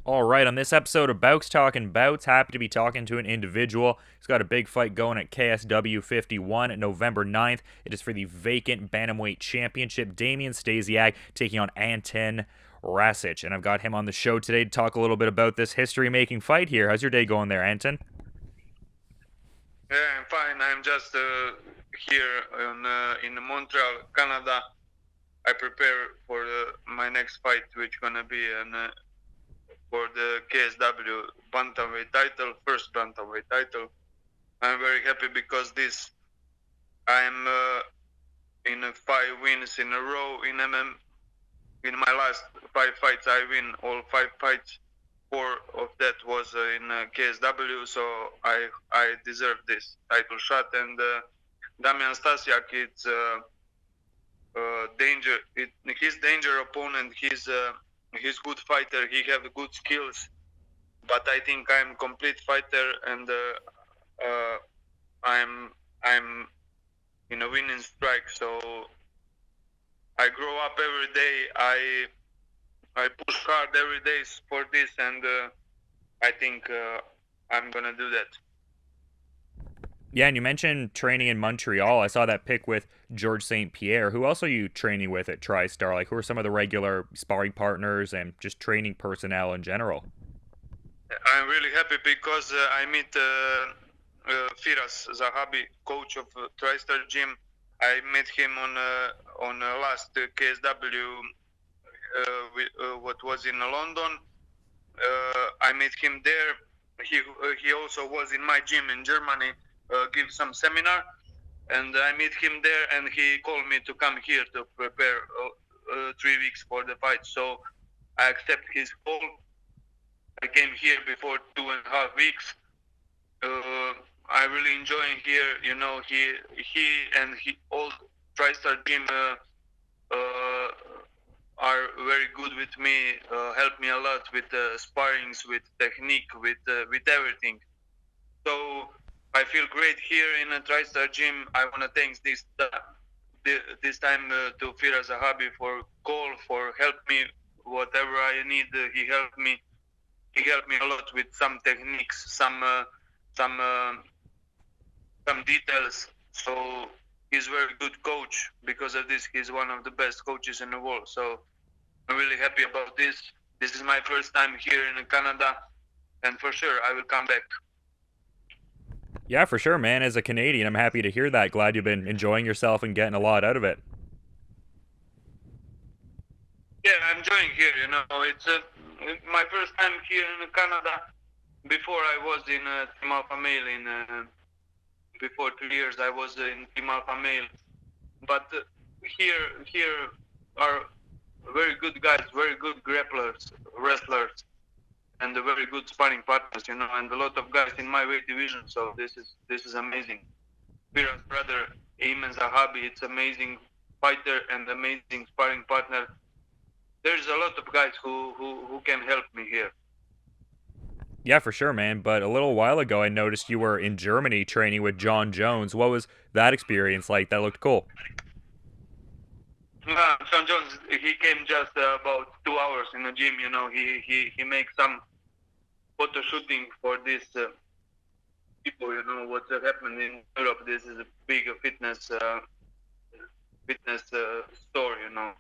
All right, on this episode of Bouts Talking Bouts, happy to be talking to an individual. He's got a big fight going at KSW 51 November 9th. It is for the vacant bantamweight championship. Damian Stasiak taking on Antun Racic. And I've got him on the show today to talk a little bit about this history-making fight here. How's your day going there, Antun? Yeah, I'm fine. I'm just here in Montreal, Canada. I prepare for my next fight, which gonna be for the KSW bantamweight title, first bantamweight title. I'm very happy because this I'm in 5 wins in a row in MM. In my last 5 fights, I win all 5 fights. 4 of that was in KSW, so I deserve this title shot. And Damian Stasiak, it's danger. He's danger opponent. He's good fighter. He have good skills, but I think I'm complete fighter, and I'm in a winning strike. So I grow up every day. I push hard every day for this, and I think I'm gonna do that. Yeah, and you mentioned training in Montreal. I saw that pic with George St. Pierre. Who else are you training with at TriStar? Like, who are some of the regular sparring partners and just training personnel in general? I'm really happy because I meet Firas Zahabi, coach of TriStar Gym. I met him on last KSW, what was in London. I met him there. He also was in my gym in Germany, give some seminar, and I met him there, and he called me to come here to prepare 3 weeks for the fight. So I accept his call. I came here before 2.5 weeks. I really enjoying here. You know, he and all TriStar Gym are very good with me. Help me a lot with sparrings, with technique, with everything. So I feel great here in a TriStar Gym. I want to thank this time to Firas Zahabi for call, for help me whatever I need. He helped me. He helped me a lot with some techniques, some details. So he's very good coach. Because of this, he's one of the best coaches in the world. So I'm really happy about this. This is my first time here in Canada, and for sure I will come back. Yeah, for sure, man. As a Canadian, I'm happy to hear that. Glad you've been enjoying yourself and getting a lot out of it. Yeah, I'm enjoying here. You know, it's my first time here in Canada. Before I was in Team Alpha Male before 2 years I was in Team Alpha Male, but here are very good guys, very good grapplers, wrestlers, and very good sparring partners. You know, and a lot of guys in my weight division. So this is amazing. Pira's brother Ayman Zahabi, it's amazing fighter and amazing sparring partner. There's a lot of guys who can help me here. Yeah, for sure, man. But a little while ago, I noticed you were in Germany training with Jon Jones. What was that experience like? That looked cool. Jon Jones, he came just about 2 hours in the gym. You know, he makes some photo shooting for this people. You know what's happening in Europe. This is a big fitness store. You know,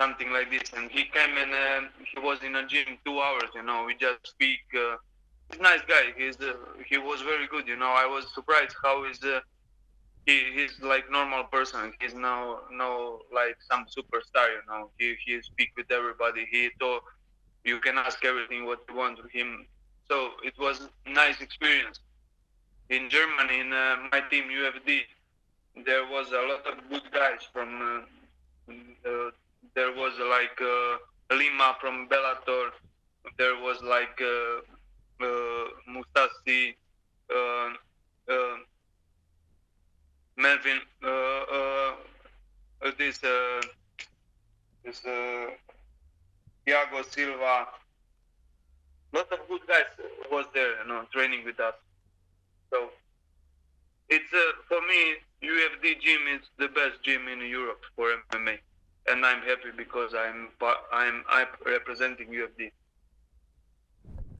something like this. And he came and he was in a gym 2 hours. You know, we just speak. He's a nice guy. He was very good. You know, I was surprised how he's like normal person. He's no like some superstar. You know, he speak with everybody. He told you can ask everything what you want to him. So it was a nice experience. In Germany, in my team UFD, there was a lot of good guys from. There was like Lima from Bellator. There was like Mustasi, uh, Melvin, this Thiago Silva. Lot of good guys was there, you know, training with us. So it's for me, UFD gym is the best gym in Europe for MMA, and I'm happy because I'm representing UFD.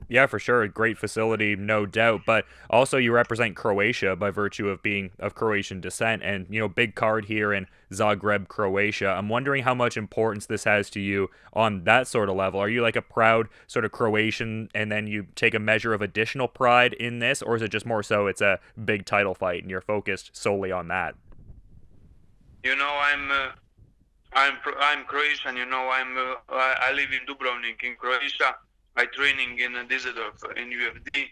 Yeah, for sure. Great facility, no doubt. But also, you represent Croatia by virtue of being of Croatian descent, and big card here in Zagreb, Croatia. I'm wondering how much importance this has to you on that sort of level. Are you like a proud sort of Croatian, and then you take a measure of additional pride in this, or is it just more so it's a big title fight and you're focused solely on that? You know, I'm Croatian. You know, I live in Dubrovnik in Croatia. I training in Düsseldorf in UFD.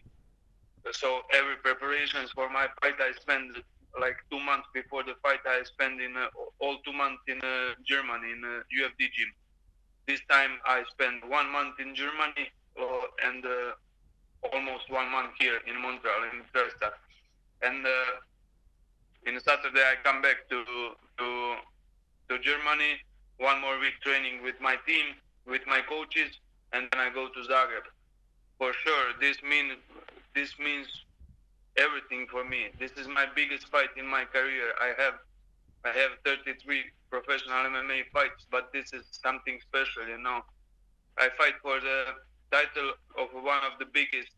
So every preparations for my fight, I spend like 2 months before the fight. I spend in all 2 months in Germany in UFD gym. This time I spent 1 month in Germany and almost 1 month here in Montreal in TriStar. And in Saturday I come back to Germany. 1 more week training with my team, with my coaches, and then I go to Zagreb. For sure, this means everything for me. This is my biggest fight in my career. I have 33 professional MMA fights, but this is something special, you know. I fight for the title of one of the biggest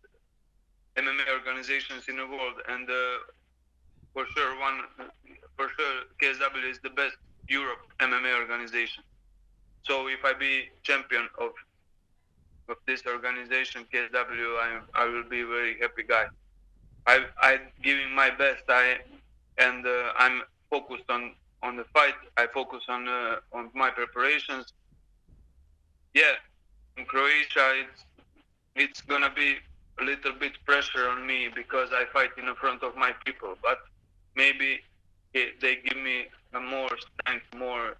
MMA organizations in the world, and for sure, KSW is the best Europe MMA organization. So if I be champion of this organization, KSW, I will be a very happy guy. I giving my best. I'm focused on the fight. I focus on my preparations. Yeah, in Croatia, it's gonna be a little bit pressure on me because I fight in the front of my people. But maybe they give me more strength, more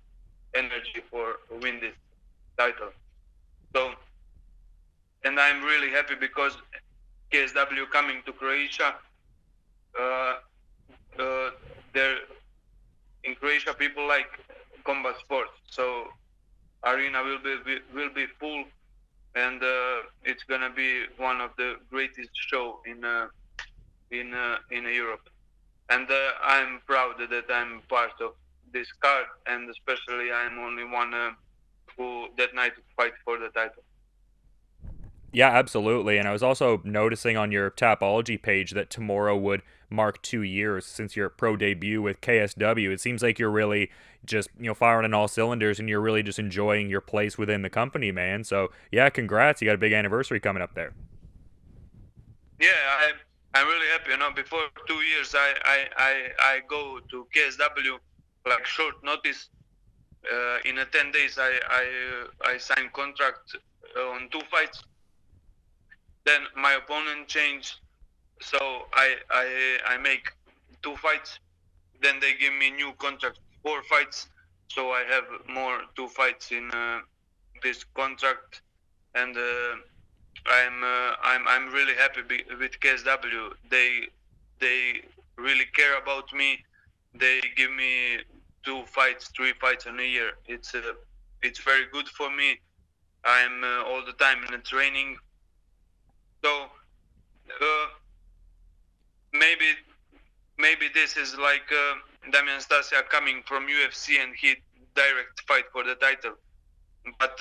energy for win this title. So, and I'm really happy because KSW coming to Croatia. Uh, there in Croatia, people like combat sports, so arena will be full, and it's gonna be one of the greatest show in Europe. And I'm proud that I'm part of this card, and especially I'm only one who that night fight for the title. Yeah, absolutely. And I was also noticing on your Tapology page that tomorrow would mark 2 years since your pro debut with KSW. It seems like you're really just, firing on all cylinders and you're really just enjoying your place within the company, man. So, yeah, congrats. You got a big anniversary coming up there. Yeah, I'm really happy. You know, before 2 years, I go to KSW like short notice. In 10 days, I sign contract on 2 fights. Then my opponent changed, so I make 2 fights. Then they give me new contract, 4 fights. So I have more 2 fights in this contract, and I'm really happy with KSW. They really care about me. They give me 2 fights, 3 fights in a year. It's very good for me. I'm all the time in the training. So maybe maybe this is like Damian Stasia coming from UFC and he direct fight for the title. But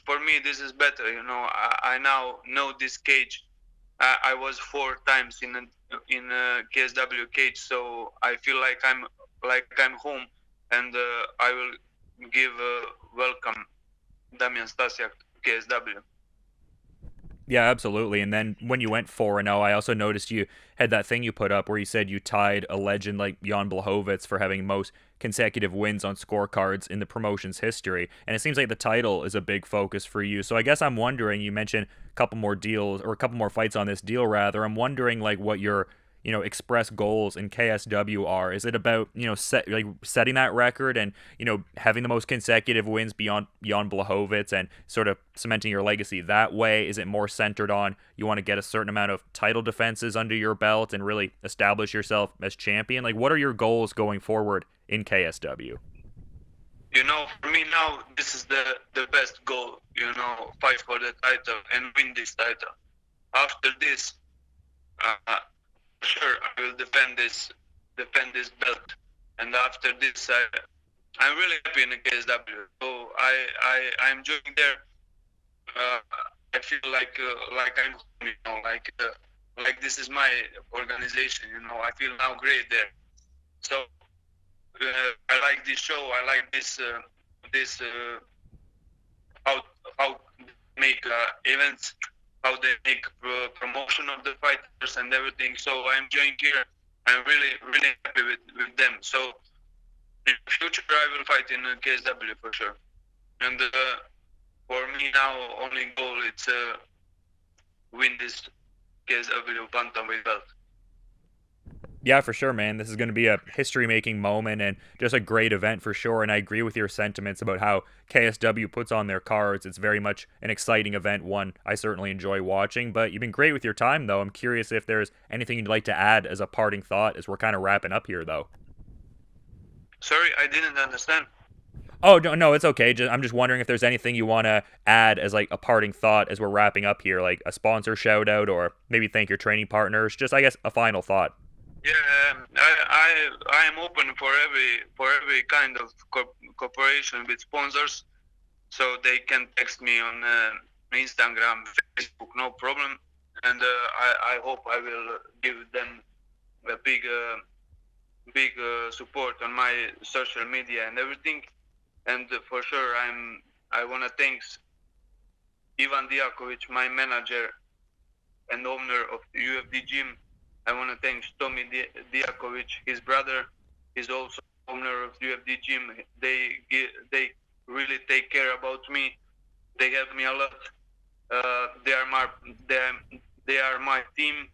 for me, this is better. You know, I now know this cage. I was 4 times in a KSW cage, so I feel like I'm home, and I will give welcome Damian Stasiak to KSW. Yeah, absolutely. And then when you went 4-0, I also noticed you had that thing you put up where you said you tied a legend like Jan Blachowicz for having most consecutive wins on scorecards in the promotion's history. And it seems like the title is a big focus for you. So I guess I'm wondering, you mentioned a couple more deals or a couple more fights on this deal rather. I'm wondering like what your express goals in KSW are. Is it about setting that record and having the most consecutive wins beyond Blachowicz and sort of cementing your legacy that way? Is it more centered on you want to get a certain amount of title defenses under your belt and really establish yourself as champion? Like, what are your goals going forward in KSW? You know, for me now, this is the best goal. You know, fight for the title and win this title. After this, sure, I will defend this belt. And after this, I'm really happy in the KSW. So I'm joining there. I feel like I'm, like this is my organization. I feel now great there. So I like this show. I like this how how they make events, how they make promotion of the fighters and everything. So I'm enjoying here. I'm really happy with them. So in the future, I will fight in KSW for sure. And for me now, only goal is win this KSW bantamweight belt. Yeah, for sure, man. This is going to be a history-making moment and just a great event for sure. And I agree with your sentiments about how KSW puts on their cards. It's very much an exciting event, one I certainly enjoy watching. But you've been great with your time, though. I'm curious if there's anything you'd like to add as a parting thought as we're kind of wrapping up here, though. Sorry, I didn't understand. Oh, no, no, it's okay. I'm just wondering if there's anything you want to add as like a parting thought as we're wrapping up here, like a sponsor shout out or maybe thank your training partners. Just, I guess, a final thought. Yeah, I am open for every kind of cooperation with sponsors, so they can text me on Instagram, Facebook, no problem. And I hope I will give them a big support on my social media and everything. And for sure, I wanna thanks Ivan Diakovic, my manager and owner of UFD Gym. I want to thank Tommy Diakovic, his brother. He's also owner of UFD Gym. They really take care about me. They help me a lot. They are my team.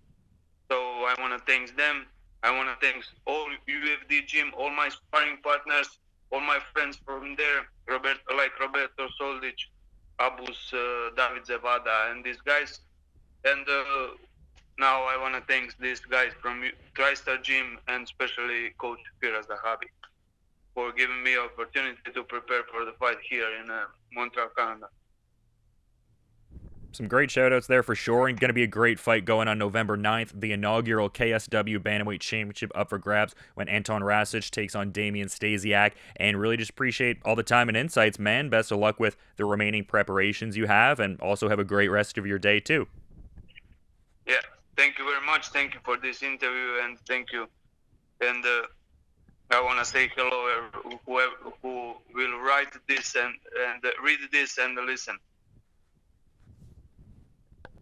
So I want to thank them. I want to thank all UFD Gym, all my sparring partners, all my friends from there, Roberto Soldic, Abus, David Zevada, and these guys. And now I want to thank these guys from TriStar Gym and especially Coach Firas Zahabi for giving me opportunity to prepare for the fight here in Montreal, Canada. Some great shoutouts there for sure, and going to be a great fight going on November 9th. The inaugural KSW Bantamweight Championship up for grabs when Antun Racic takes on Damian Stasiak. And really just appreciate all the time and insights, man. Best of luck with the remaining preparations you have, and also have a great rest of your day, too. Yeah, thank you very much. Thank you for this interview, and thank you. And I want to say hello whoever who will write this and read this and listen.